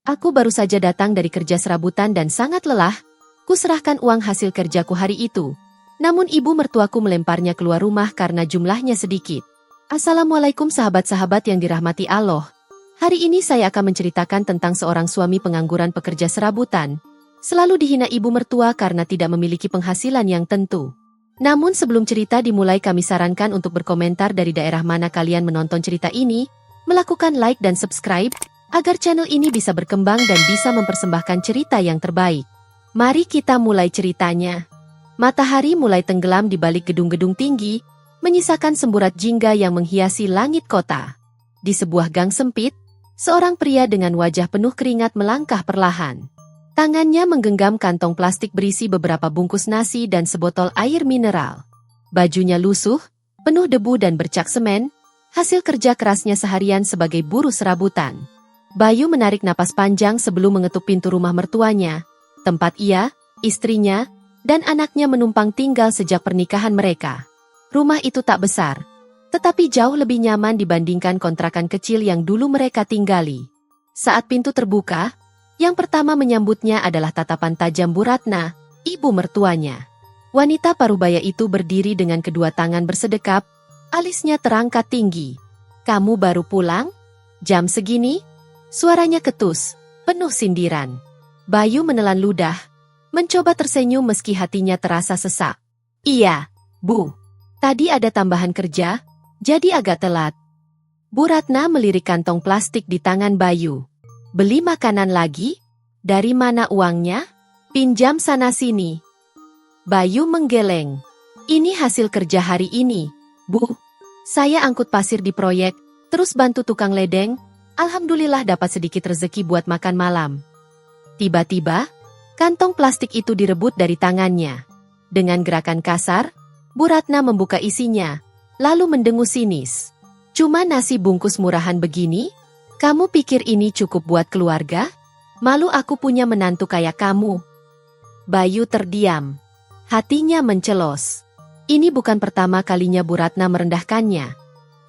Aku baru saja datang dari kerja serabutan dan sangat lelah. Kuserahkan uang hasil kerjaku hari itu. Namun ibu mertuaku melemparnya keluar rumah karena jumlahnya sedikit. Assalamualaikum sahabat-sahabat yang dirahmati Allah. Hari ini saya akan menceritakan tentang seorang suami pengangguran pekerja serabutan. Selalu dihina ibu mertua karena tidak memiliki penghasilan yang tentu. Namun sebelum cerita dimulai kami sarankan untuk berkomentar dari daerah mana kalian menonton cerita ini, melakukan like dan subscribe, agar channel ini bisa berkembang dan bisa mempersembahkan cerita yang terbaik. Mari kita mulai ceritanya. Matahari mulai tenggelam di balik gedung-gedung tinggi, menyisakan semburat jingga yang menghiasi langit kota. Di sebuah gang sempit, seorang pria dengan wajah penuh keringat melangkah perlahan. Tangannya menggenggam kantong plastik berisi beberapa bungkus nasi dan sebotol air mineral. Bajunya lusuh, penuh debu dan bercak semen, hasil kerja kerasnya seharian sebagai buruh serabutan. Bayu menarik napas panjang sebelum mengetuk pintu rumah mertuanya, tempat ia, istrinya, dan anaknya menumpang tinggal sejak pernikahan mereka. Rumah itu tak besar, tetapi jauh lebih nyaman dibandingkan kontrakan kecil yang dulu mereka tinggali. Saat pintu terbuka, yang pertama menyambutnya adalah tatapan tajam Bu Ratna, ibu mertuanya. Wanita parubaya itu berdiri dengan kedua tangan bersedekap, alisnya terangkat tinggi. "Kamu baru pulang? Jam segini?" Suaranya ketus, penuh sindiran. Bayu menelan ludah, mencoba tersenyum meski hatinya terasa sesak. "Iya, Bu. Tadi ada tambahan kerja, jadi agak telat." Bu Ratna melirik kantong plastik di tangan Bayu. "Beli makanan lagi? Dari mana uangnya? Pinjam sana-sini." Bayu menggeleng. "Ini hasil kerja hari ini, Bu. Saya angkut pasir di proyek, terus bantu tukang ledeng. Alhamdulillah dapat sedikit rezeki buat makan malam." Tiba-tiba, kantong plastik itu direbut dari tangannya. Dengan gerakan kasar, Bu Ratna membuka isinya, lalu mendengus sinis. "Cuma nasi bungkus murahan begini? Kamu pikir ini cukup buat keluarga? Malu aku punya menantu kayak kamu." Bayu terdiam. Hatinya mencelos. Ini bukan pertama kalinya Bu Ratna merendahkannya.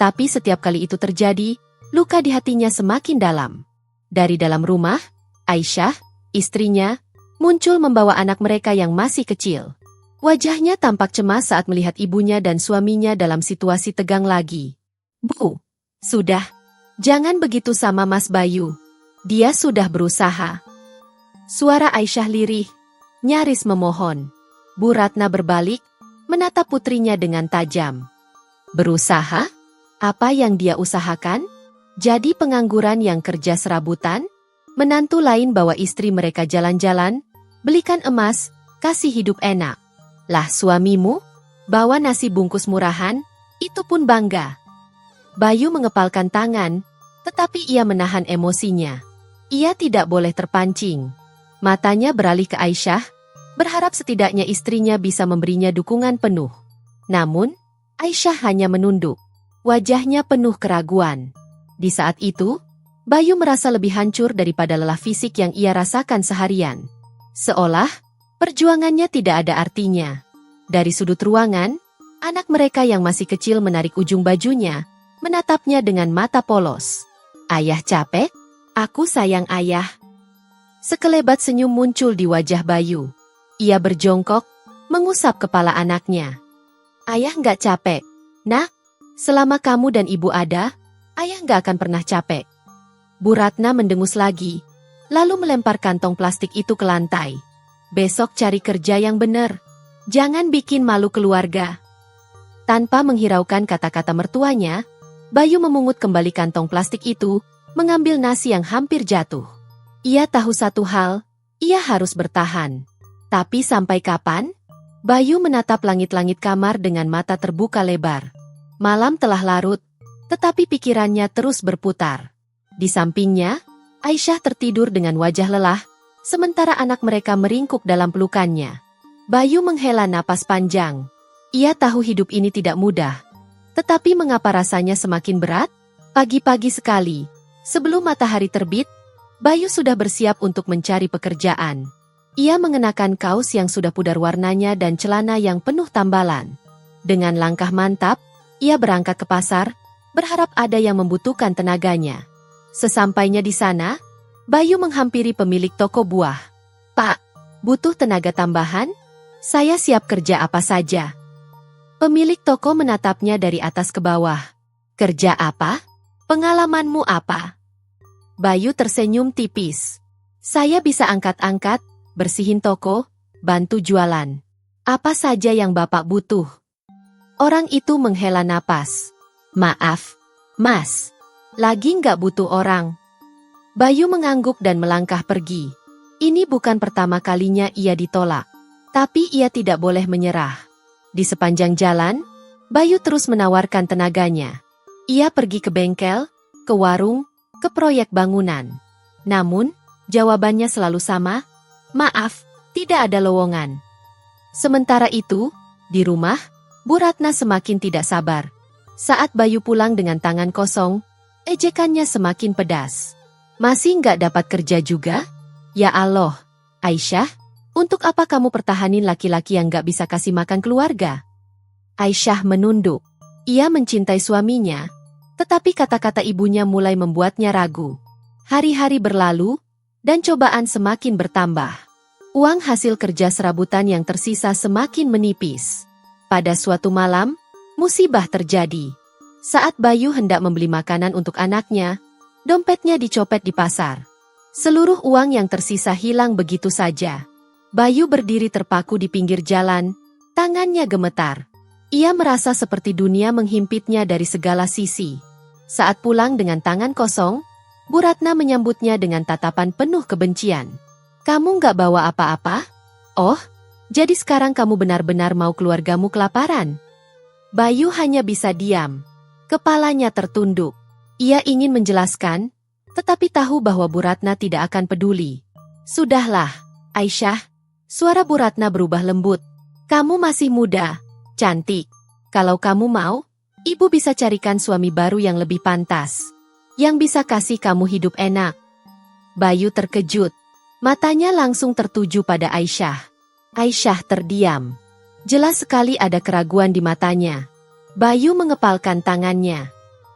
Tapi setiap kali itu terjadi, luka di hatinya semakin dalam. Dari dalam rumah, Aisyah, istrinya, muncul membawa anak mereka yang masih kecil. Wajahnya tampak cemas saat melihat ibunya dan suaminya dalam situasi tegang lagi. "Bu, sudah. Jangan begitu sama Mas Bayu. Dia sudah berusaha." Suara Aisyah lirih, nyaris memohon. Bu Ratna berbalik, menatap putrinya dengan tajam. "Berusaha? Apa yang dia usahakan? Jadi pengangguran yang kerja serabutan? Menantu lain bawa istri mereka jalan-jalan, belikan emas, kasih hidup enak. Lah suamimu, bawa nasi bungkus murahan, itu pun bangga." Bayu mengepalkan tangan, tetapi ia menahan emosinya. Ia tidak boleh terpancing. Matanya beralih ke Aisyah, berharap setidaknya istrinya bisa memberinya dukungan penuh. Namun, Aisyah hanya menunduk. Wajahnya penuh keraguan. Di saat itu, Bayu merasa lebih hancur daripada lelah fisik yang ia rasakan seharian. Seolah, perjuangannya tidak ada artinya. Dari sudut ruangan, anak mereka yang masih kecil menarik ujung bajunya, menatapnya dengan mata polos. "Ayah capek? Aku sayang ayah." Sekelebat senyum muncul di wajah Bayu. Ia berjongkok, mengusap kepala anaknya. "Ayah nggak capek, Nak. Selama kamu dan ibu ada, ayah nggak akan pernah capek." Bu Ratna mendengus lagi, lalu melempar kantong plastik itu ke lantai. "Besok cari kerja yang benar. Jangan bikin malu keluarga." Tanpa menghiraukan kata-kata mertuanya, Bayu memungut kembali kantong plastik itu, mengambil nasi yang hampir jatuh. Ia tahu satu hal, ia harus bertahan. Tapi sampai kapan? Bayu menatap langit-langit kamar dengan mata terbuka lebar. Malam telah larut, tetapi pikirannya terus berputar. Di sampingnya, Aisyah tertidur dengan wajah lelah, sementara anak mereka meringkuk dalam pelukannya. Bayu menghela napas panjang. Ia tahu hidup ini tidak mudah. Tetapi mengapa rasanya semakin berat? Pagi-pagi sekali, sebelum matahari terbit, Bayu sudah bersiap untuk mencari pekerjaan. Ia mengenakan kaos yang sudah pudar warnanya dan celana yang penuh tambalan. Dengan langkah mantap, ia berangkat ke pasar, berharap ada yang membutuhkan tenaganya. Sesampainya di sana, Bayu menghampiri pemilik toko buah. "Pak, butuh tenaga tambahan? Saya siap kerja apa saja." Pemilik toko menatapnya dari atas ke bawah. "Kerja apa? Pengalamanmu apa?" Bayu tersenyum tipis. "Saya bisa angkat-angkat, bersihin toko, bantu jualan. Apa saja yang Bapak butuh." Orang itu menghela napas. "Maaf, Mas. Lagi nggak butuh orang." Bayu mengangguk dan melangkah pergi. Ini bukan pertama kalinya ia ditolak. Tapi ia tidak boleh menyerah. Di sepanjang jalan, Bayu terus menawarkan tenaganya. Ia pergi ke bengkel, ke warung, ke proyek bangunan. Namun, jawabannya selalu sama, "Maaf, tidak ada lowongan." Sementara itu, di rumah, Bu Ratna semakin tidak sabar. Saat Bayu pulang dengan tangan kosong, ejekannya semakin pedas. "Masih nggak dapat kerja juga? Ya Allah, Aisyah, untuk apa kamu pertahanin laki-laki yang nggak bisa kasih makan keluarga?" Aisyah menunduk. Ia mencintai suaminya, tetapi kata-kata ibunya mulai membuatnya ragu. Hari-hari berlalu, dan cobaan semakin bertambah. Uang hasil kerja serabutan yang tersisa semakin menipis. Pada suatu malam, musibah terjadi. Saat Bayu hendak membeli makanan untuk anaknya, dompetnya dicopet di pasar. Seluruh uang yang tersisa hilang begitu saja. Bayu berdiri terpaku di pinggir jalan, tangannya gemetar. Ia merasa seperti dunia menghimpitnya dari segala sisi. Saat pulang dengan tangan kosong, Bu Ratna menyambutnya dengan tatapan penuh kebencian. "Kamu nggak bawa apa-apa? Oh, jadi sekarang kamu benar-benar mau keluargamu kelaparan?" Bayu hanya bisa diam. Kepalanya tertunduk. Ia ingin menjelaskan, tetapi tahu bahwa Bu Ratna tidak akan peduli. "Sudahlah, Aisyah." Suara Bu Ratna berubah lembut. "Kamu masih muda, cantik. Kalau kamu mau, Ibu bisa carikan suami baru yang lebih pantas. Yang bisa kasih kamu hidup enak." Bayu terkejut. Matanya langsung tertuju pada Aisyah. Aisyah terdiam. Jelas sekali ada keraguan di matanya. Bayu mengepalkan tangannya.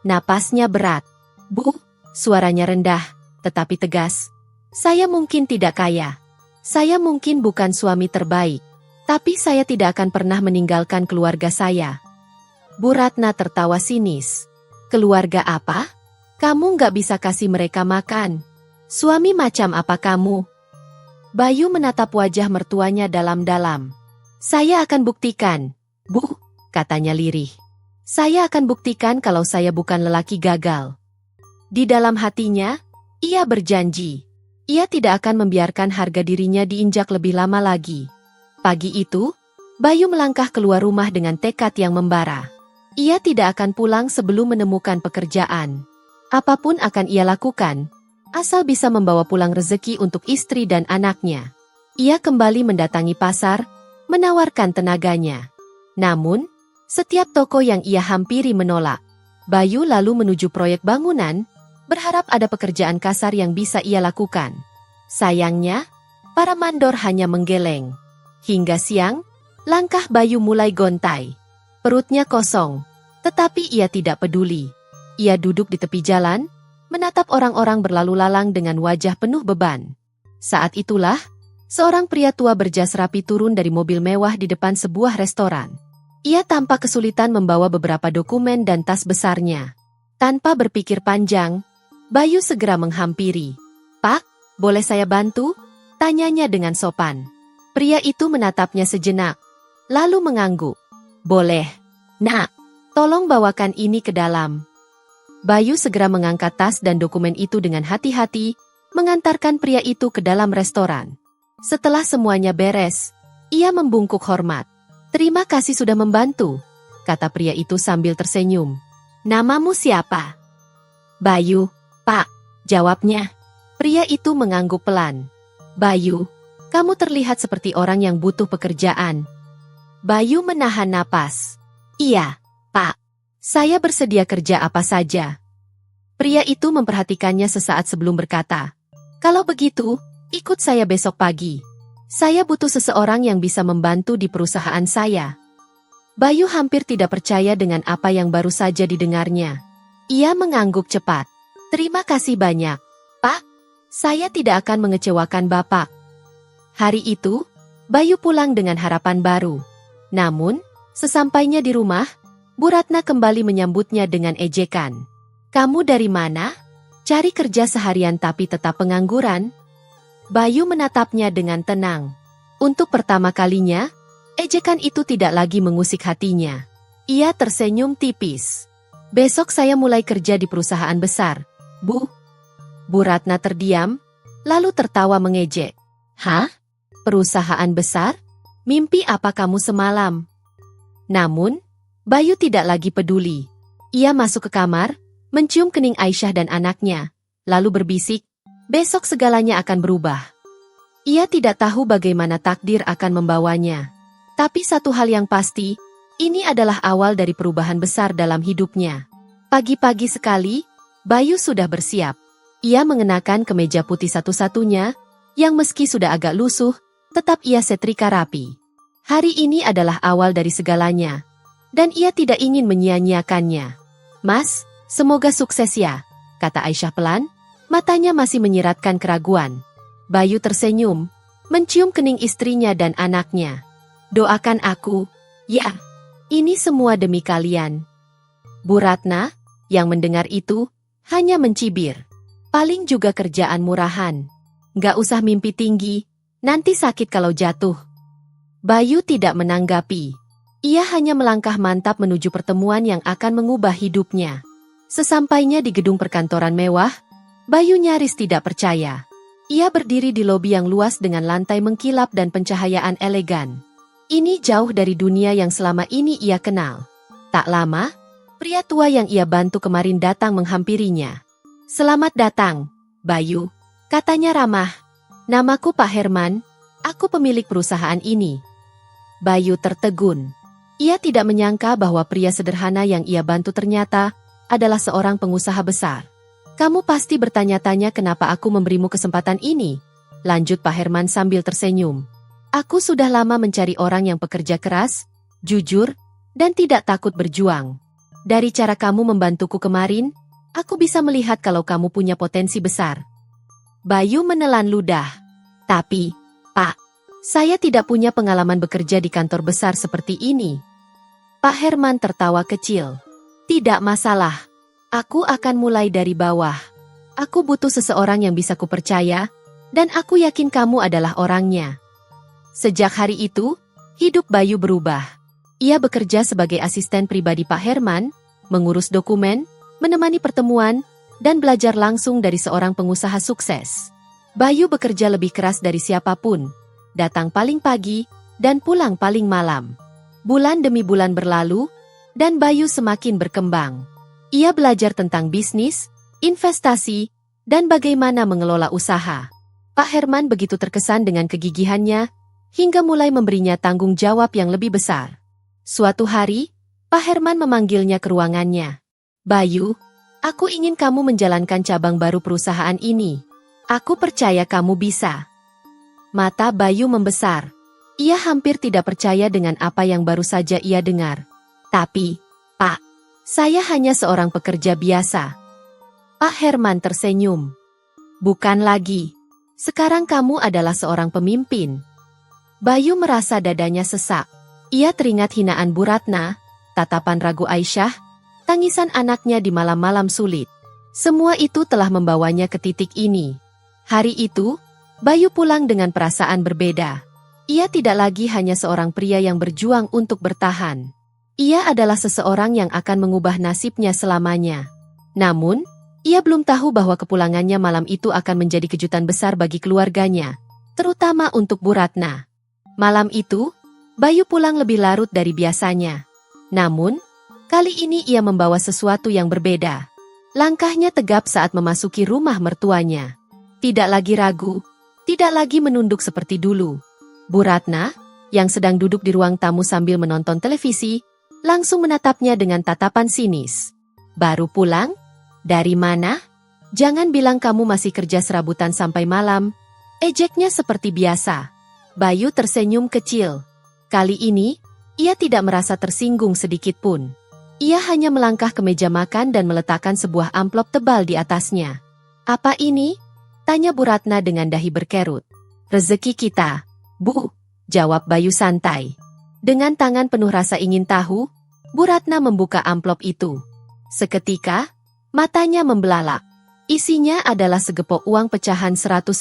Napasnya berat. "Bu," suaranya rendah, tetapi tegas. "Saya mungkin tidak kaya. Saya mungkin bukan suami terbaik. Tapi saya tidak akan pernah meninggalkan keluarga saya." Bu Ratna tertawa sinis. "Keluarga apa? Kamu nggak bisa kasih mereka makan. Suami macam apa kamu?" Bayu menatap wajah mertuanya dalam-dalam. "Saya akan buktikan, Bu," katanya lirih. "Saya akan buktikan kalau saya bukan lelaki gagal." Di dalam hatinya, ia berjanji. Ia tidak akan membiarkan harga dirinya diinjak lebih lama lagi. Pagi itu, Bayu melangkah keluar rumah dengan tekad yang membara. Ia tidak akan pulang sebelum menemukan pekerjaan. Apapun akan ia lakukan, asal bisa membawa pulang rezeki untuk istri dan anaknya. Ia kembali mendatangi pasar, menawarkan tenaganya. Namun, setiap toko yang ia hampiri menolak. Bayu lalu menuju proyek bangunan, berharap ada pekerjaan kasar yang bisa ia lakukan. Sayangnya, para mandor hanya menggeleng. Hingga siang, langkah Bayu mulai gontai. Perutnya kosong, tetapi ia tidak peduli. Ia duduk di tepi jalan, menatap orang-orang berlalu lalang dengan wajah penuh beban. Saat itulah, seorang pria tua berjas rapi turun dari mobil mewah di depan sebuah restoran. Ia tampak kesulitan membawa beberapa dokumen dan tas besarnya. Tanpa berpikir panjang, Bayu segera menghampiri. "Pak, boleh saya bantu?" tanyanya dengan sopan. Pria itu menatapnya sejenak, lalu mengangguk. "Boleh, Nak. Tolong bawakan ini ke dalam." Bayu segera mengangkat tas dan dokumen itu dengan hati-hati, mengantarkan pria itu ke dalam restoran. Setelah semuanya beres, ia membungkuk hormat. "Terima kasih sudah membantu," kata pria itu sambil tersenyum. "Namamu siapa?" "Bayu, Pak," jawabnya. Pria itu mengangguk pelan. "Bayu, kamu terlihat seperti orang yang butuh pekerjaan." Bayu menahan napas. "Iya, Pak. Saya bersedia kerja apa saja." Pria itu memperhatikannya sesaat sebelum berkata, "Kalau begitu, ikut saya besok pagi. Saya butuh seseorang yang bisa membantu di perusahaan saya." Bayu hampir tidak percaya dengan apa yang baru saja didengarnya. Ia mengangguk cepat. "Terima kasih banyak, Pak. Saya tidak akan mengecewakan Bapak. Hari itu, Bayu pulang dengan harapan baru. Namun, sesampainya di rumah, Bu Ratna kembali menyambutnya dengan ejekan. Kamu dari mana? Cari kerja seharian tapi tetap pengangguran? Bayu menatapnya dengan tenang. Untuk pertama kalinya, ejekan itu tidak lagi mengusik hatinya. Ia tersenyum tipis. Besok saya mulai kerja di perusahaan besar, Bu. Bu Ratna terdiam, lalu tertawa mengejek. Hah? Perusahaan besar? Mimpi apa kamu semalam? Namun, Bayu tidak lagi peduli. Ia masuk ke kamar, mencium kening Aisyah dan anaknya, lalu berbisik, besok segalanya akan berubah. Ia tidak tahu bagaimana takdir akan membawanya. Tapi satu hal yang pasti, ini adalah awal dari perubahan besar dalam hidupnya. Pagi-pagi sekali, Bayu sudah bersiap. Ia mengenakan kemeja putih satu-satunya, yang meski sudah agak lusuh, tetap ia setrika rapi. Hari ini adalah awal dari segalanya, dan ia tidak ingin menyia-nyiakannya. Mas, semoga sukses ya, kata Aisyah pelan, matanya masih menyiratkan keraguan. Bayu tersenyum, mencium kening istrinya dan anaknya. Doakan aku, ya, ini semua demi kalian. Bu Ratna, yang mendengar itu, hanya mencibir. Paling juga kerjaan murahan. Gak usah mimpi tinggi, nanti sakit kalau jatuh. Bayu tidak menanggapi. Ia hanya melangkah mantap menuju pertemuan yang akan mengubah hidupnya. Sesampainya di gedung perkantoran mewah, Bayu nyaris tidak percaya. Ia berdiri di lobi yang luas dengan lantai mengkilap dan pencahayaan elegan. Ini jauh dari dunia yang selama ini ia kenal. Tak lama, pria tua yang ia bantu kemarin datang menghampirinya. Selamat datang, Bayu. Katanya ramah. Namaku Pak Herman, aku pemilik perusahaan ini. Bayu tertegun. Ia tidak menyangka bahwa pria sederhana yang ia bantu ternyata adalah seorang pengusaha besar. Kamu pasti bertanya-tanya kenapa aku memberimu kesempatan ini, lanjut Pak Herman sambil tersenyum. Aku sudah lama mencari orang yang pekerja keras, jujur, dan tidak takut berjuang. Dari cara kamu membantuku kemarin, aku bisa melihat kalau kamu punya potensi besar. Bayu menelan ludah. Tapi, Pak, saya tidak punya pengalaman bekerja di kantor besar seperti ini. Pak Herman tertawa kecil. Tidak masalah. Aku akan mulai dari bawah. Aku butuh seseorang yang bisa kupercaya, dan aku yakin kamu adalah orangnya. Sejak hari itu, hidup Bayu berubah. Ia bekerja sebagai asisten pribadi Pak Herman, mengurus dokumen, menemani pertemuan, dan belajar langsung dari seorang pengusaha sukses. Bayu bekerja lebih keras dari siapapun, datang paling pagi, dan pulang paling malam. Bulan demi bulan berlalu, dan Bayu semakin berkembang. Ia belajar tentang bisnis, investasi, dan bagaimana mengelola usaha. Pak Herman begitu terkesan dengan kegigihannya, hingga mulai memberinya tanggung jawab yang lebih besar. Suatu hari, Pak Herman memanggilnya ke ruangannya. Bayu, aku ingin kamu menjalankan cabang baru perusahaan ini. Aku percaya kamu bisa. Mata Bayu membesar. Ia hampir tidak percaya dengan apa yang baru saja ia dengar. Tapi, Pak, saya hanya seorang pekerja biasa. Pak Herman tersenyum. Bukan lagi. Sekarang kamu adalah seorang pemimpin. Bayu merasa dadanya sesak. Ia teringat hinaan Bu Ratna, tatapan ragu Aisyah, tangisan anaknya di malam-malam sulit. Semua itu telah membawanya ke titik ini. Hari itu, Bayu pulang dengan perasaan berbeda. Ia tidak lagi hanya seorang pria yang berjuang untuk bertahan. Ia adalah seseorang yang akan mengubah nasibnya selamanya. Namun, ia belum tahu bahwa kepulangannya malam itu akan menjadi kejutan besar bagi keluarganya, terutama untuk Bu Ratna. Malam itu, Bayu pulang lebih larut dari biasanya. Namun, kali ini ia membawa sesuatu yang berbeda. Langkahnya tegap saat memasuki rumah mertuanya. Tidak lagi ragu, tidak lagi menunduk seperti dulu. Bu Ratna, yang sedang duduk di ruang tamu sambil menonton televisi, langsung menatapnya dengan tatapan sinis. Baru pulang? Dari mana? Jangan bilang kamu masih kerja serabutan sampai malam. Ejeknya seperti biasa. Bayu tersenyum kecil. Kali ini, ia tidak merasa tersinggung sedikit pun. Ia hanya melangkah ke meja makan dan meletakkan sebuah amplop tebal di atasnya. Apa ini? Tanya Bu Ratna dengan dahi berkerut. Rezeki kita, Bu, jawab Bayu santai. Dengan tangan penuh rasa ingin tahu, Bu Ratna membuka amplop itu. Seketika, matanya membelalak. Isinya adalah segepok uang pecahan 100.000.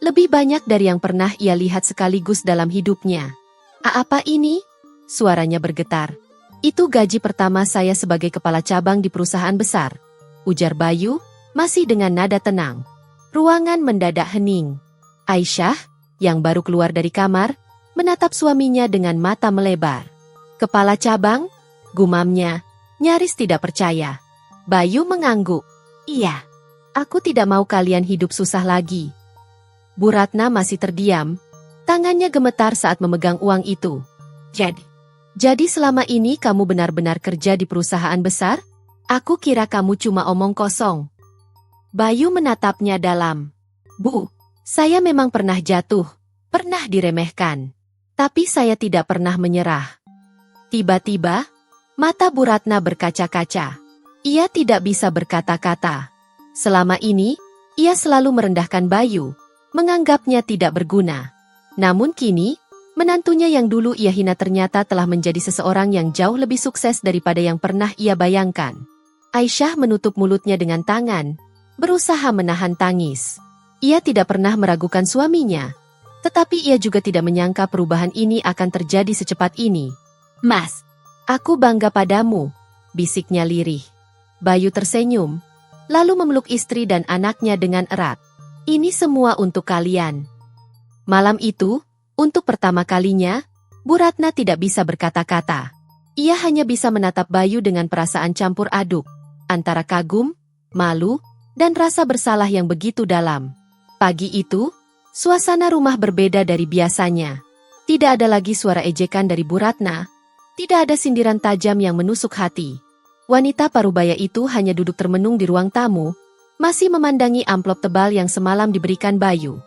Lebih banyak dari yang pernah ia lihat sekaligus dalam hidupnya. Apa ini? Suaranya bergetar. Itu gaji pertama saya sebagai kepala cabang di perusahaan besar, ujar Bayu, masih dengan nada tenang. Ruangan mendadak hening. Aisyah, yang baru keluar dari kamar, menatap suaminya dengan mata melebar. Kepala cabang? Gumamnya, nyaris tidak percaya. Bayu mengangguk. Iya, aku tidak mau kalian hidup susah lagi. Bu Ratna masih terdiam, tangannya gemetar saat memegang uang itu. Jadi selama ini kamu benar-benar kerja di perusahaan besar? Aku kira kamu cuma omong kosong. Bayu menatapnya dalam. Bu, saya memang pernah jatuh, pernah diremehkan. Tapi saya tidak pernah menyerah. Tiba-tiba, mata Bu Ratna berkaca-kaca. Ia tidak bisa berkata-kata. Selama ini, ia selalu merendahkan Bayu, menganggapnya tidak berguna. Namun kini, menantunya yang dulu ia hina ternyata telah menjadi seseorang yang jauh lebih sukses daripada yang pernah ia bayangkan. Aisyah menutup mulutnya dengan tangan, berusaha menahan tangis. Ia tidak pernah meragukan suaminya, tetapi ia juga tidak menyangka perubahan ini akan terjadi secepat ini. Mas, aku bangga padamu, bisiknya lirih. Bayu tersenyum, lalu memeluk istri dan anaknya dengan erat. Ini semua untuk kalian. Malam itu, untuk pertama kalinya, Bu Ratna tidak bisa berkata-kata. Ia hanya bisa menatap Bayu dengan perasaan campur aduk, antara kagum, malu, dan rasa bersalah yang begitu dalam. Pagi itu, suasana rumah berbeda dari biasanya. Tidak ada lagi suara ejekan dari Bu Ratna, tidak ada sindiran tajam yang menusuk hati. Wanita parubaya itu hanya duduk termenung di ruang tamu, masih memandangi amplop tebal yang semalam diberikan Bayu.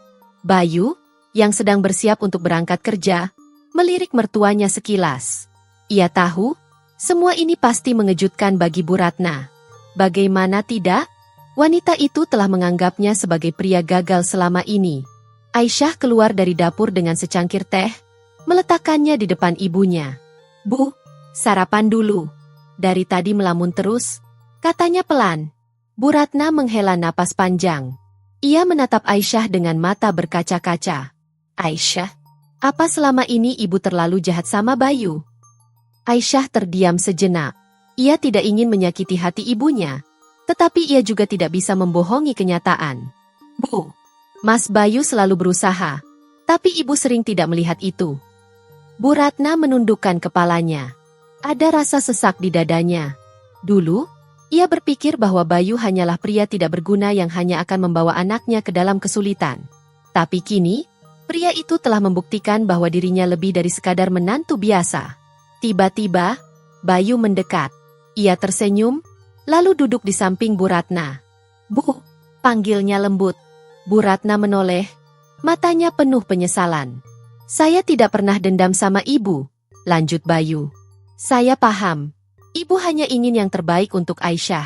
Bayu, yang sedang bersiap untuk berangkat kerja, melirik mertuanya sekilas. Ia tahu, semua ini pasti mengejutkan bagi Bu Ratna. Bagaimana tidak? Wanita itu telah menganggapnya sebagai pria gagal selama ini. Aisyah keluar dari dapur dengan secangkir teh, meletakkannya di depan ibunya. Bu, sarapan dulu. Dari tadi melamun terus, katanya pelan. Bu Ratna menghela napas panjang. Ia menatap Aisyah dengan mata berkaca-kaca. Aisyah, apa selama ini ibu terlalu jahat sama Bayu? Aisyah terdiam sejenak. Ia tidak ingin menyakiti hati ibunya, tetapi ia juga tidak bisa membohongi kenyataan. Bu, Mas Bayu selalu berusaha, tapi ibu sering tidak melihat itu. Bu Ratna menundukkan kepalanya. Ada rasa sesak di dadanya. Dulu, ia berpikir bahwa Bayu hanyalah pria tidak berguna yang hanya akan membawa anaknya ke dalam kesulitan. Tapi kini, pria itu telah membuktikan bahwa dirinya lebih dari sekadar menantu biasa. Tiba-tiba, Bayu mendekat. Ia tersenyum, lalu duduk di samping Bu Ratna. Bu, panggilnya lembut. Bu Ratna menoleh, matanya penuh penyesalan. Saya tidak pernah dendam sama ibu, lanjut Bayu. Saya paham, ibu hanya ingin yang terbaik untuk Aisyah.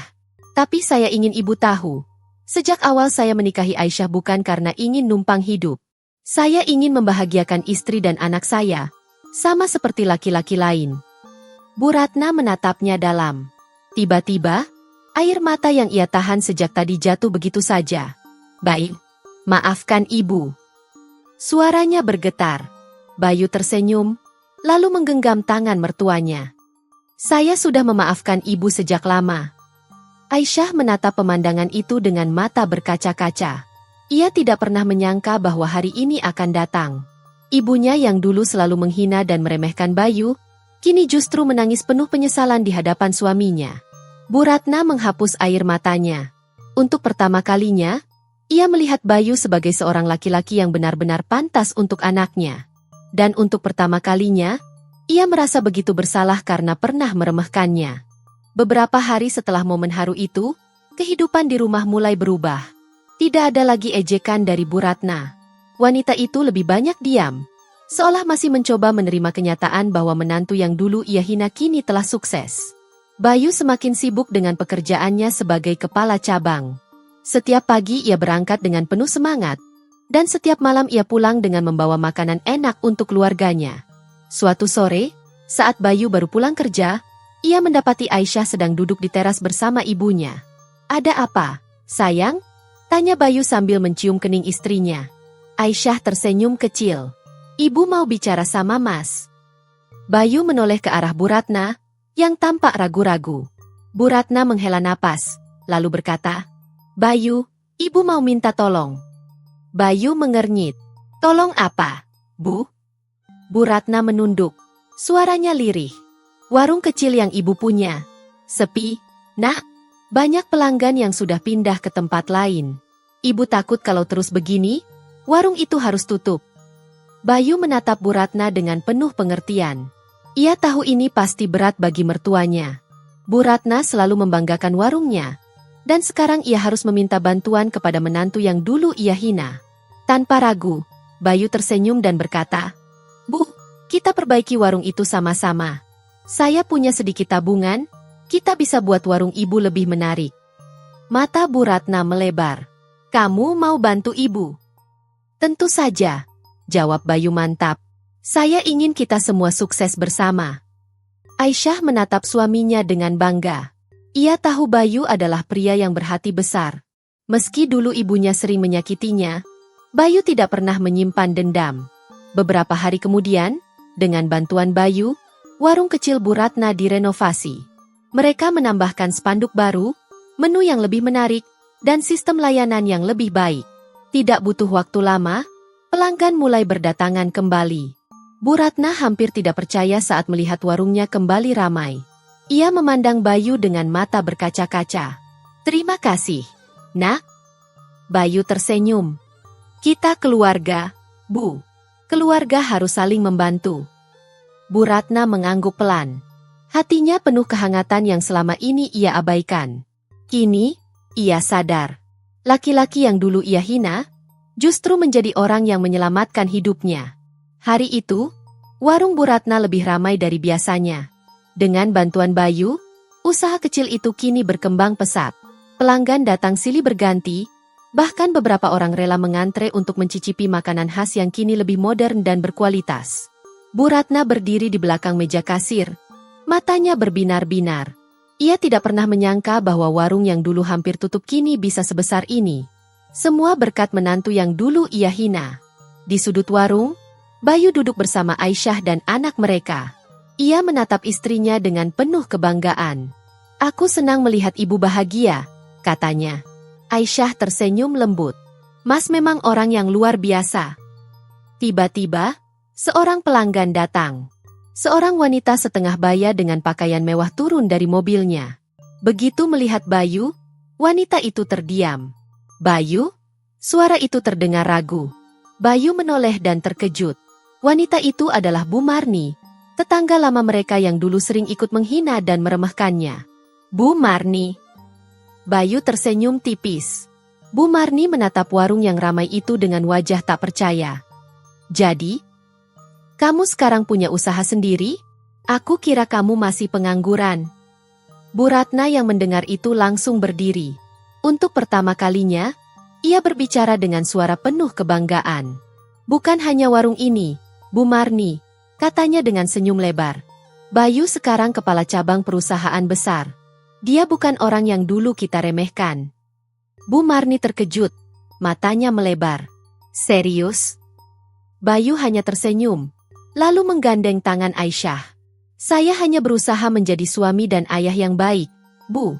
Tapi saya ingin ibu tahu, sejak awal saya menikahi Aisyah bukan karena ingin numpang hidup. Saya ingin membahagiakan istri dan anak saya, sama seperti laki-laki lain. Bu Ratna menatapnya dalam. Tiba-tiba, air mata yang ia tahan sejak tadi jatuh begitu saja. Bayu, maafkan ibu. Suaranya bergetar. Bayu tersenyum, lalu menggenggam tangan mertuanya. Saya sudah memaafkan ibu sejak lama. Aisyah menatap pemandangan itu dengan mata berkaca-kaca. Ia tidak pernah menyangka bahwa hari ini akan datang. Ibunya yang dulu selalu menghina dan meremehkan Bayu, kini justru menangis penuh penyesalan di hadapan suaminya. Bu Ratna menghapus air matanya. Untuk pertama kalinya, ia melihat Bayu sebagai seorang laki-laki yang benar-benar pantas untuk anaknya. Dan untuk pertama kalinya, ia merasa begitu bersalah karena pernah meremehkannya. Beberapa hari setelah momen haru itu, kehidupan di rumah mulai berubah. Tidak ada lagi ejekan dari Bu Ratna. Wanita itu lebih banyak diam, seolah masih mencoba menerima kenyataan bahwa menantu yang dulu ia hina kini telah sukses. Bayu semakin sibuk dengan pekerjaannya sebagai kepala cabang. Setiap pagi ia berangkat dengan penuh semangat, dan setiap malam ia pulang dengan membawa makanan enak untuk keluarganya. Suatu sore, saat Bayu baru pulang kerja, ia mendapati Aisyah sedang duduk di teras bersama ibunya. "Ada apa, sayang?" tanya Bayu sambil mencium kening istrinya. Aisyah tersenyum kecil. "Ibu mau bicara sama Mas." Bayu menoleh ke arah Bu Ratna, yang tampak ragu-ragu. Bu Ratna menghela napas, lalu berkata, "Bayu, ibu mau minta tolong." Bayu mengernyit. "Tolong apa, Bu?" Bu Ratna menunduk. Suaranya lirih. "Warung kecil yang ibu punya sepi, Nak. Banyak pelanggan yang sudah pindah ke tempat lain. Ibu takut kalau terus begini, warung itu harus tutup." Bayu menatap Bu Ratna dengan penuh pengertian. Ia tahu ini pasti berat bagi mertuanya. Bu Ratna selalu membanggakan warungnya, dan sekarang ia harus meminta bantuan kepada menantu yang dulu ia hina. Tanpa ragu, Bayu tersenyum dan berkata, "Bu, kita perbaiki warung itu sama-sama. Saya punya sedikit tabungan, kita bisa buat warung ibu lebih menarik." Mata Bu Ratna melebar. "Kamu mau bantu ibu?" "Tentu saja," jawab Bayu mantap. "Saya ingin kita semua sukses bersama." Aisyah menatap suaminya dengan bangga. Ia tahu Bayu adalah pria yang berhati besar. Meski dulu ibunya sering menyakitinya, Bayu tidak pernah menyimpan dendam. Beberapa hari kemudian, dengan bantuan Bayu, warung kecil Bu Ratna direnovasi. Mereka menambahkan spanduk baru, menu yang lebih menarik, dan sistem layanan yang lebih baik. Tidak butuh waktu lama, pelanggan mulai berdatangan kembali. Bu Ratna hampir tidak percaya saat melihat warungnya kembali ramai. Ia memandang Bayu dengan mata berkaca-kaca. "Terima kasih, Nak." Bayu tersenyum. "Kita keluarga, Bu. Keluarga harus saling membantu." Bu Ratna mengangguk pelan. Hatinya penuh kehangatan yang selama ini ia abaikan. Kini, ia sadar. Laki-laki yang dulu ia hina, justru menjadi orang yang menyelamatkan hidupnya. Hari itu, warung Bu Ratna lebih ramai dari biasanya. Dengan bantuan Bayu, usaha kecil itu kini berkembang pesat. Pelanggan datang silih berganti, bahkan beberapa orang rela mengantre untuk mencicipi makanan khas yang kini lebih modern dan berkualitas. Bu Ratna berdiri di belakang meja kasir, matanya berbinar-binar. Ia tidak pernah menyangka bahwa warung yang dulu hampir tutup kini bisa sebesar ini. Semua berkat menantu yang dulu ia hina. Di sudut warung, Bayu duduk bersama Aisyah dan anak mereka. Ia menatap istrinya dengan penuh kebanggaan. "Aku senang melihat ibu bahagia," katanya. Aisyah tersenyum lembut. "Mas memang orang yang luar biasa." Tiba-tiba, seorang pelanggan datang. Seorang wanita setengah baya dengan pakaian mewah turun dari mobilnya. Begitu melihat Bayu, wanita itu terdiam. "Bayu?" Suara itu terdengar ragu. Bayu menoleh dan terkejut. Wanita itu adalah Bu Marni, tetangga lama mereka yang dulu sering ikut menghina dan meremehkannya. "Bu Marni." Bayu tersenyum tipis. Bu Marni menatap warung yang ramai itu dengan wajah tak percaya. "Jadi, kamu sekarang punya usaha sendiri? Aku kira kamu masih pengangguran." Bu Ratna yang mendengar itu langsung berdiri. Untuk pertama kalinya, ia berbicara dengan suara penuh kebanggaan. "Bukan hanya warung ini, Bu Marni," katanya dengan senyum lebar. "Bayu sekarang kepala cabang perusahaan besar. Dia bukan orang yang dulu kita remehkan." Bu Marni terkejut, matanya melebar. "Serius?" Bayu hanya tersenyum, lalu menggandeng tangan Aisyah. "Saya hanya berusaha menjadi suami dan ayah yang baik, Bu."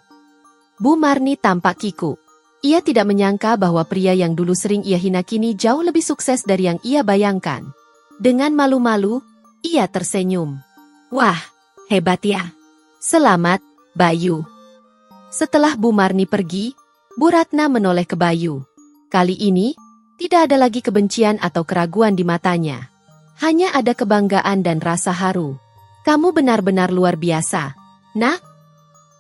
Bu Marni tampak kikuk. Ia tidak menyangka bahwa pria yang dulu sering ia hina kini jauh lebih sukses dari yang ia bayangkan. Dengan malu-malu, ia tersenyum. "Wah, hebat ya. Selamat, Bayu." Setelah Bu Marni pergi, Bu Ratna menoleh ke Bayu. Kali ini, tidak ada lagi kebencian atau keraguan di matanya. Hanya ada kebanggaan dan rasa haru. "Kamu benar-benar luar biasa, Nak,"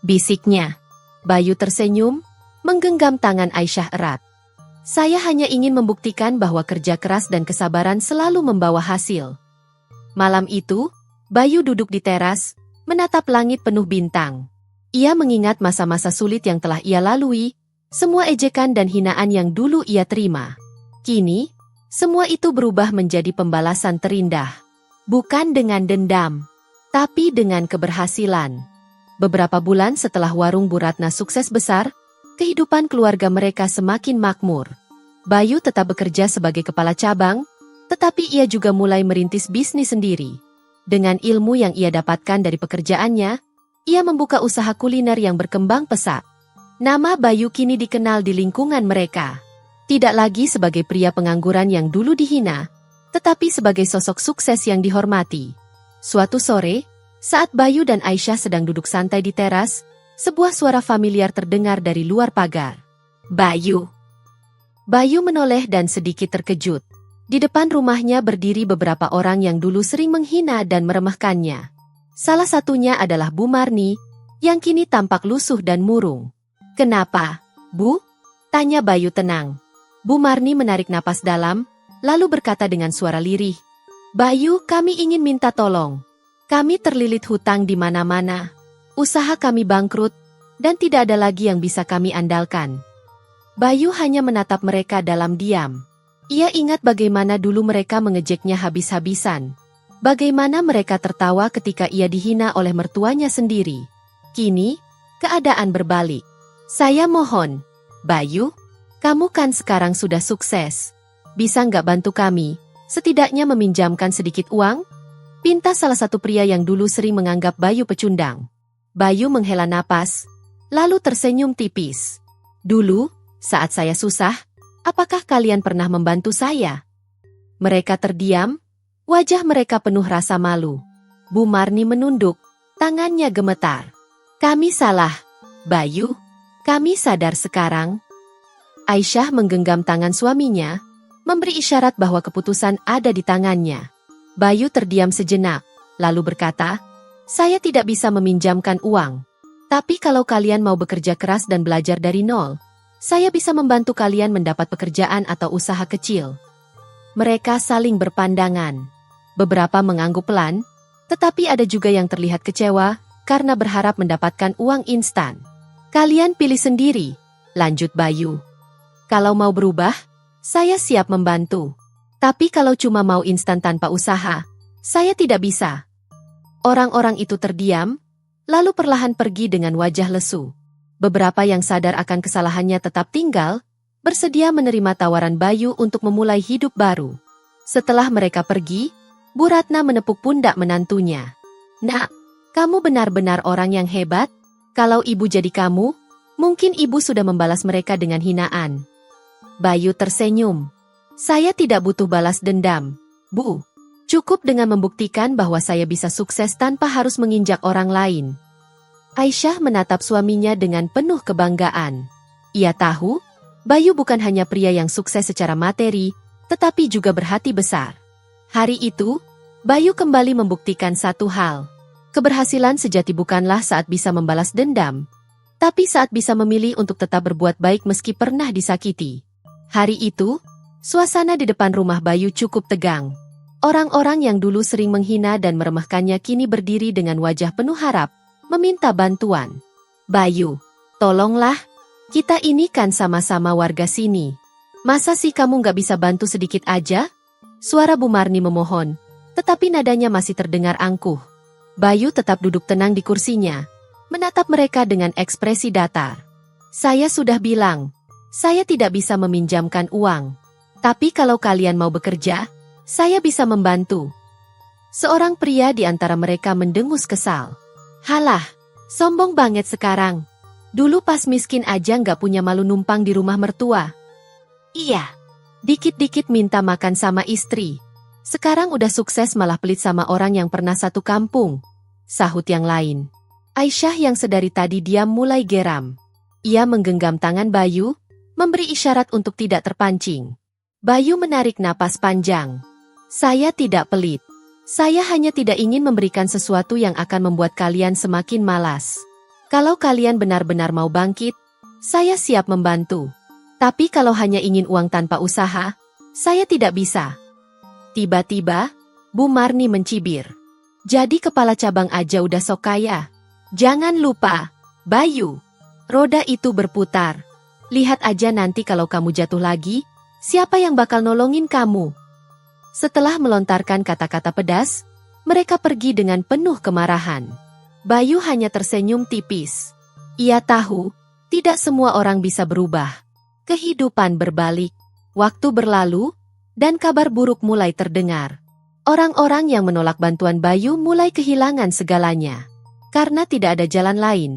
bisiknya. Bayu tersenyum, menggenggam tangan Aisyah erat. "Saya hanya ingin membuktikan bahwa kerja keras dan kesabaran selalu membawa hasil." Malam itu, Bayu duduk di teras, menatap langit penuh bintang. Ia mengingat masa-masa sulit yang telah ia lalui, Semua ejekan dan hinaan yang dulu ia terima. Kini, semua itu berubah menjadi pembalasan terindah. Bukan dengan dendam, tapi dengan keberhasilan. Beberapa bulan setelah warung Bu Ratna sukses besar, kehidupan keluarga mereka semakin makmur. Bayu tetap bekerja sebagai kepala cabang, tetapi ia juga mulai merintis bisnis sendiri. Dengan ilmu yang ia dapatkan dari pekerjaannya, ia membuka usaha kuliner yang berkembang pesat. Nama Bayu kini dikenal di lingkungan mereka. Tidak lagi sebagai pria pengangguran yang dulu dihina, tetapi sebagai sosok sukses yang dihormati. Suatu sore, saat Bayu dan Aisyah sedang duduk santai di teras, sebuah suara familiar terdengar dari luar pagar. Bayu. Bayu menoleh dan sedikit terkejut. Di depan rumahnya berdiri beberapa orang yang dulu sering menghina dan meremehkannya. Salah satunya adalah Bu Marni, yang kini tampak lusuh dan murung. "Kenapa, Bu?" tanya Bayu tenang. Bu Marni menarik napas dalam, lalu berkata dengan suara lirih, "Bayu, kami ingin minta tolong. Kami terlilit hutang di mana-mana. Usaha kami bangkrut, dan tidak ada lagi yang bisa kami andalkan." Bayu hanya menatap mereka dalam diam. Ia ingat bagaimana dulu mereka mengejeknya habis-habisan. Bagaimana mereka tertawa ketika ia dihina oleh mertuanya sendiri. Kini, keadaan berbalik. "Saya mohon, Bayu, kamu kan sekarang sudah sukses. Bisa nggak bantu kami, setidaknya meminjamkan sedikit uang?" pinta salah satu pria yang dulu sering menganggap Bayu pecundang. Bayu menghela napas, lalu tersenyum tipis. "Dulu, saat saya susah, apakah kalian pernah membantu saya?" Mereka terdiam, wajah mereka penuh rasa malu. Bu Marni menunduk, tangannya gemetar. "Kami salah, Bayu. Kami sadar sekarang." Aisyah menggenggam tangan suaminya, memberi isyarat bahwa keputusan ada di tangannya. Bayu terdiam sejenak, lalu berkata, "Saya tidak bisa meminjamkan uang. Tapi kalau kalian mau bekerja keras dan belajar dari nol, saya bisa membantu kalian mendapat pekerjaan atau usaha kecil." Mereka saling berpandangan. Beberapa mengangguk pelan, tetapi ada juga yang terlihat kecewa karena berharap mendapatkan uang instan. "Kalian pilih sendiri," lanjut Bayu. "Kalau mau berubah, saya siap membantu. Tapi kalau cuma mau instan tanpa usaha, saya tidak bisa." Orang-orang itu terdiam, lalu perlahan pergi dengan wajah lesu. Beberapa yang sadar akan kesalahannya tetap tinggal, bersedia menerima tawaran Bayu untuk memulai hidup baru. Setelah mereka pergi, Bu Ratna menepuk pundak menantunya. "Nak, kamu benar-benar orang yang hebat. Kalau ibu jadi kamu, mungkin ibu sudah membalas mereka dengan hinaan." Bayu tersenyum. "Saya tidak butuh balas dendam, Bu. Cukup dengan membuktikan bahwa saya bisa sukses tanpa harus menginjak orang lain." Aisyah menatap suaminya dengan penuh kebanggaan. Ia tahu, Bayu bukan hanya pria yang sukses secara materi, tetapi juga berhati besar. Hari itu, Bayu kembali membuktikan satu hal. Keberhasilan sejati bukanlah saat bisa membalas dendam, tapi saat bisa memilih untuk tetap berbuat baik meski pernah disakiti. Hari itu, suasana di depan rumah Bayu cukup tegang. Orang-orang yang dulu sering menghina dan meremehkannya kini berdiri dengan wajah penuh harap, meminta bantuan. "Bayu, tolonglah, kita ini kan sama-sama warga sini. Masa sih kamu nggak bisa bantu sedikit aja?" Suara Bu Marni memohon, tetapi nadanya masih terdengar angkuh. Bayu tetap duduk tenang di kursinya, menatap mereka dengan ekspresi datar. "Saya sudah bilang, saya tidak bisa meminjamkan uang. Tapi kalau kalian mau bekerja, saya bisa membantu." Seorang pria di antara mereka mendengus kesal. "Halah, sombong banget sekarang. Dulu pas miskin aja nggak punya malu numpang di rumah mertua. Iya, dikit-dikit minta makan sama istri. Sekarang udah sukses malah pelit sama orang yang pernah satu kampung," sahut yang lain. Aisyah yang sedari tadi diam mulai geram. Ia menggenggam tangan Bayu, memberi isyarat untuk tidak terpancing. Bayu menarik napas panjang. "Saya tidak pelit. Saya hanya tidak ingin memberikan sesuatu yang akan membuat kalian semakin malas. Kalau kalian benar-benar mau bangkit, saya siap membantu. Tapi kalau hanya ingin uang tanpa usaha, saya tidak bisa." Tiba-tiba, Bu Marni mencibir. "Jadi kepala cabang aja udah sok kaya. Jangan lupa, Bayu." Roda itu berputar. Lihat aja nanti kalau kamu jatuh lagi, siapa yang bakal nolongin kamu? Setelah melontarkan kata-kata pedas, mereka pergi dengan penuh kemarahan. Bayu hanya tersenyum tipis. Ia tahu, tidak semua orang bisa berubah. Kehidupan berbalik, waktu berlalu, dan kabar buruk mulai terdengar. Orang-orang yang menolak bantuan Bayu mulai kehilangan segalanya. Karena tidak ada jalan lain,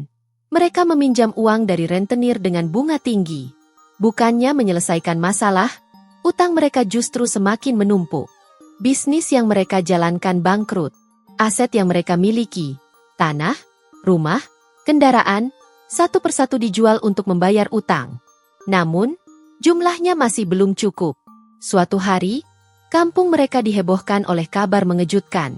mereka meminjam uang dari rentenir dengan bunga tinggi. Bukannya menyelesaikan masalah, utang mereka justru semakin menumpuk. Bisnis yang mereka jalankan bangkrut. Aset yang mereka miliki, tanah, rumah, kendaraan, satu persatu dijual untuk membayar utang. Namun, jumlahnya masih belum cukup. Suatu hari, kampung mereka dihebohkan oleh kabar mengejutkan.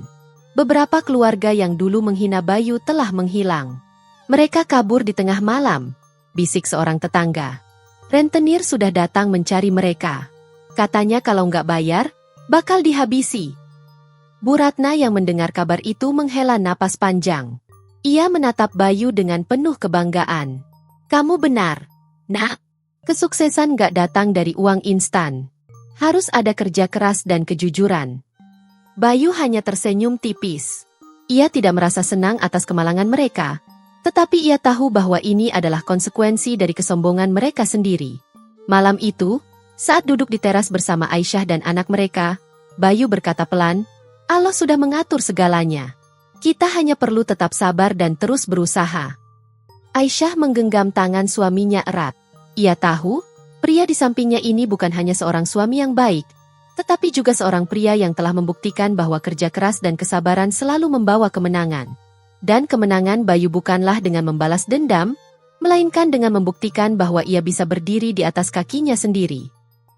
Beberapa keluarga yang dulu menghina Bayu telah menghilang. Mereka kabur di tengah malam, bisik seorang tetangga. Rentenir sudah datang mencari mereka. Katanya kalau nggak bayar, bakal dihabisi. Bu Ratna yang mendengar kabar itu menghela napas panjang. Ia menatap Bayu dengan penuh kebanggaan. Kamu benar, Nak. Kesuksesan nggak datang dari uang instan. Harus ada kerja keras dan kejujuran. Bayu hanya tersenyum tipis. Ia tidak merasa senang atas kemalangan mereka, tetapi ia tahu bahwa ini adalah konsekuensi dari kesombongan mereka sendiri. Malam itu, saat duduk di teras bersama Aisyah dan anak mereka, Bayu berkata pelan, Allah sudah mengatur segalanya. Kita hanya perlu tetap sabar dan terus berusaha. Aisyah menggenggam tangan suaminya erat. Ia tahu, pria di sampingnya ini bukan hanya seorang suami yang baik, tetapi juga seorang pria yang telah membuktikan bahwa kerja keras dan kesabaran selalu membawa kemenangan. Dan kemenangan Bayu bukanlah dengan membalas dendam, melainkan dengan membuktikan bahwa ia bisa berdiri di atas kakinya sendiri.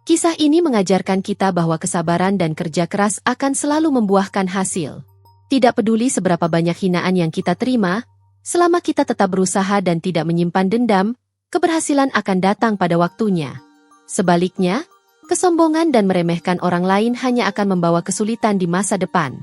Kisah ini mengajarkan kita bahwa kesabaran dan kerja keras akan selalu membuahkan hasil. Tidak peduli seberapa banyak hinaan yang kita terima, selama kita tetap berusaha dan tidak menyimpan dendam, keberhasilan akan datang pada waktunya. Sebaliknya, kesombongan dan meremehkan orang lain hanya akan membawa kesulitan di masa depan.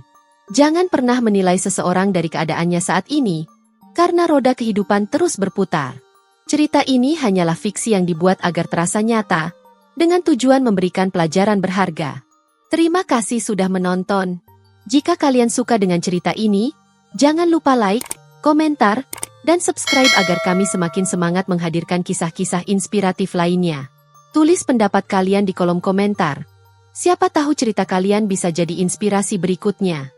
Jangan pernah menilai seseorang dari keadaannya saat ini, karena roda kehidupan terus berputar. Cerita ini hanyalah fiksi yang dibuat agar terasa nyata, dengan tujuan memberikan pelajaran berharga. Terima kasih sudah menonton. Jika kalian suka dengan cerita ini, jangan lupa like, komentar, dan subscribe agar kami semakin semangat menghadirkan kisah-kisah inspiratif lainnya. Tulis pendapat kalian di kolom komentar. Siapa tahu cerita kalian bisa jadi inspirasi berikutnya.